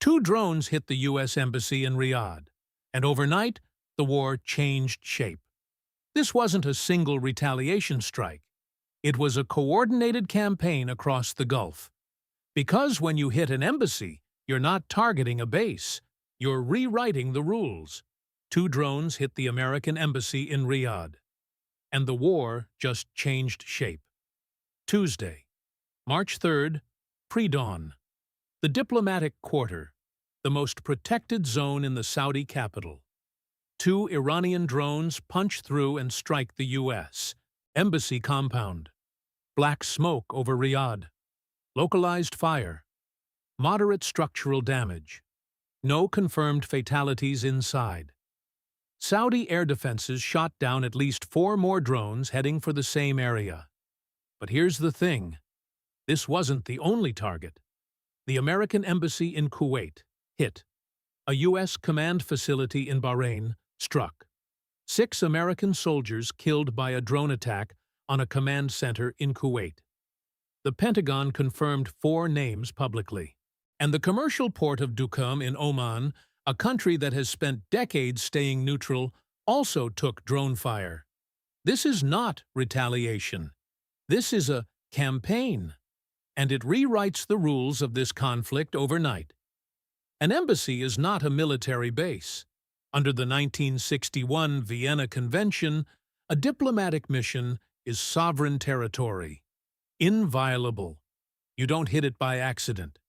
Two drones hit the U.S. Embassy in Riyadh, and overnight, the war changed shape. This wasn't a single retaliation strike. It was a coordinated campaign across the Gulf. Because when you hit an embassy, you're not targeting a base. You're rewriting the rules. Two drones hit the American embassy in Riyadh, and the war just changed shape. Tuesday, March 3rd, pre-dawn. The diplomatic quarter, the most protected zone in the Saudi capital. Two Iranian drones punch through and strike the U.S. embassy compound. Black smoke over Riyadh. Localized fire. Moderate structural damage. No confirmed fatalities inside. Saudi air defenses shot down at least 4 more drones heading for the same area. But here's the thing. This wasn't the only target. The American embassy in Kuwait hit. A U.S. command facility in Bahrain struck. 6 American soldiers killed by a drone attack on a command center in Kuwait. The Pentagon confirmed 4 names publicly. And the commercial port of Duqm in Oman, a country that has spent decades staying neutral, also took drone fire. This is not retaliation. This is a campaign. And it rewrites the rules of this conflict overnight. An embassy is not a military base. Under the 1961 Vienna Convention, a diplomatic mission is sovereign territory. Inviolable. You don't hit it by accident.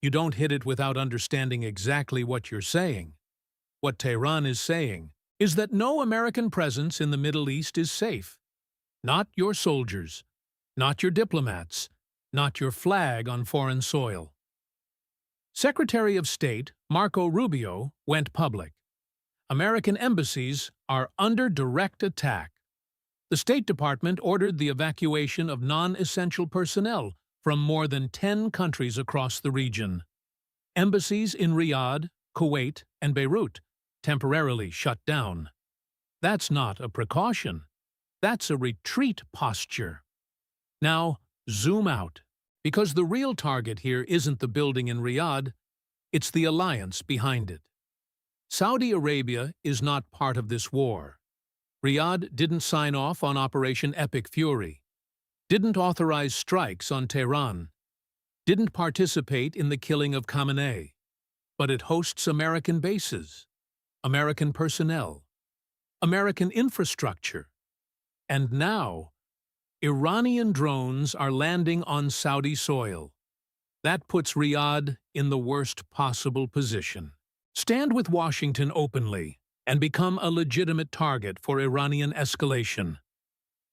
You don't hit it without understanding exactly what you're saying. What Tehran is saying is that no American presence in the Middle East is safe. Not your soldiers, not your diplomats, not your flag on foreign soil. Secretary of State Marco Rubio went public. American embassies are under direct attack. The State Department ordered the evacuation of non-essential personnel from more than 10 countries across the region. Embassies in Riyadh, Kuwait, and Beirut temporarily shut down. That's not a precaution. That's a retreat posture. Now, zoom out, because the real target here isn't the building in Riyadh, it's the alliance behind it. Saudi Arabia is not part of this war. Riyadh didn't sign off on Operation Epic Fury, didn't authorize strikes on Tehran, didn't participate in the killing of Khamenei, but it hosts American bases, American personnel, American infrastructure, and now, Iranian drones are landing on Saudi soil. That puts Riyadh in the worst possible position. Stand with Washington openly and become a legitimate target for Iranian escalation.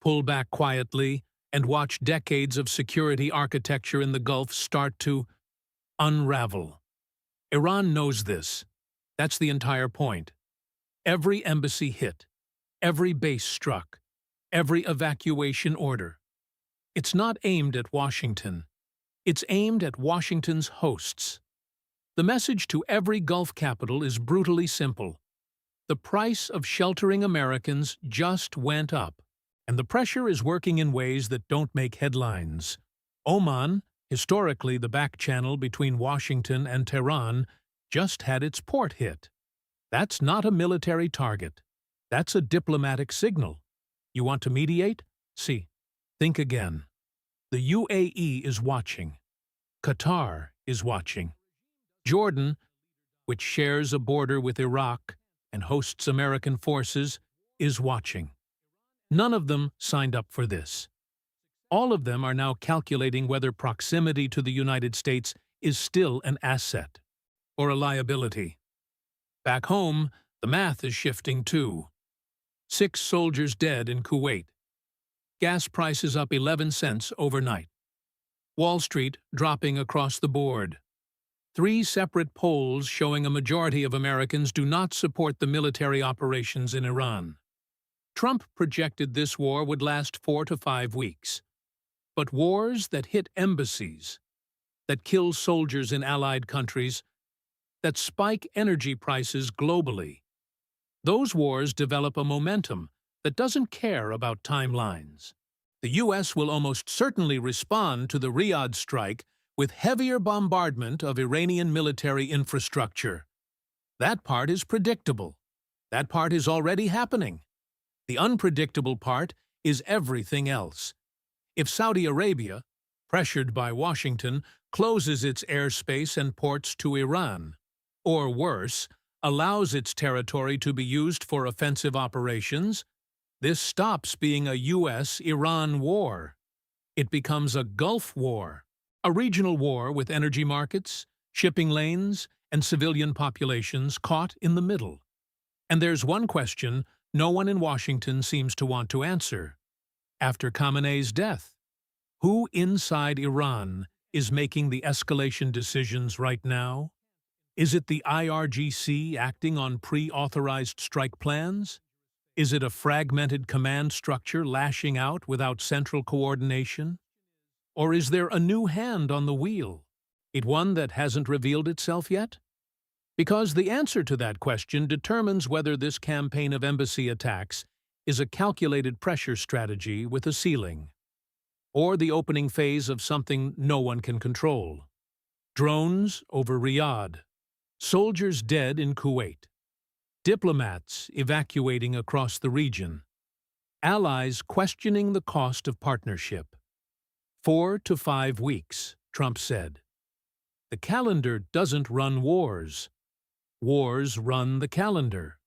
Pull back quietly and watch decades of security architecture in the Gulf start to unravel. Iran knows this. That's the entire point. Every embassy hit, every base struck, every evacuation order. It's not aimed at Washington. It's aimed at Washington's hosts. The message to every Gulf capital is brutally simple. The price of sheltering Americans just went up, and the pressure is working in ways that don't make headlines. Oman, historically the back channel between Washington and Tehran, just had its port hit. That's not a military target. That's a diplomatic signal. You want to mediate? See, think again. The UAE is watching. Qatar is watching. Jordan, which shares a border with Iraq and hosts American forces, is watching. None of them signed up for this. All of them are now calculating whether proximity to the United States is still an asset or a liability. Back home, the math is shifting too. 6 soldiers dead in Kuwait. Gas prices up 11 cents overnight. Wall Street dropping across the board. 3 separate polls showing a majority of Americans do not support the military operations in Iran. Trump projected this war would last 4 to 5 weeks. But wars that hit embassies, that kill soldiers in allied countries, that spike energy prices globally, those wars develop a momentum that doesn't care about timelines. The U.S. will almost certainly respond to the Riyadh strike with heavier bombardment of Iranian military infrastructure. That part is predictable. That part is already happening. The unpredictable part is everything else. If Saudi Arabia, pressured by Washington, closes its airspace and ports to Iran, or worse, allows its territory to be used for offensive operations, this stops being a U.S.-Iran war. It becomes a Gulf war, a regional war with energy markets, shipping lanes, and civilian populations caught in the middle. And there's one question no one in Washington seems to want to answer. After Khamenei's death, who inside Iran is making the escalation decisions right now? Is it the IRGC acting on pre-authorized strike plans? Is it a fragmented command structure lashing out without central coordination? Or is there a new hand on the wheel? It one that hasn't revealed itself yet? Because the answer to that question determines whether this campaign of embassy attacks is a calculated pressure strategy with a ceiling, or the opening phase of something no one can control. Drones over Riyadh, soldiers dead in Kuwait, diplomats evacuating across the region, allies questioning the cost of partnership. 4 to 5 weeks, Trump said. The calendar doesn't run wars. Wars run the calendar.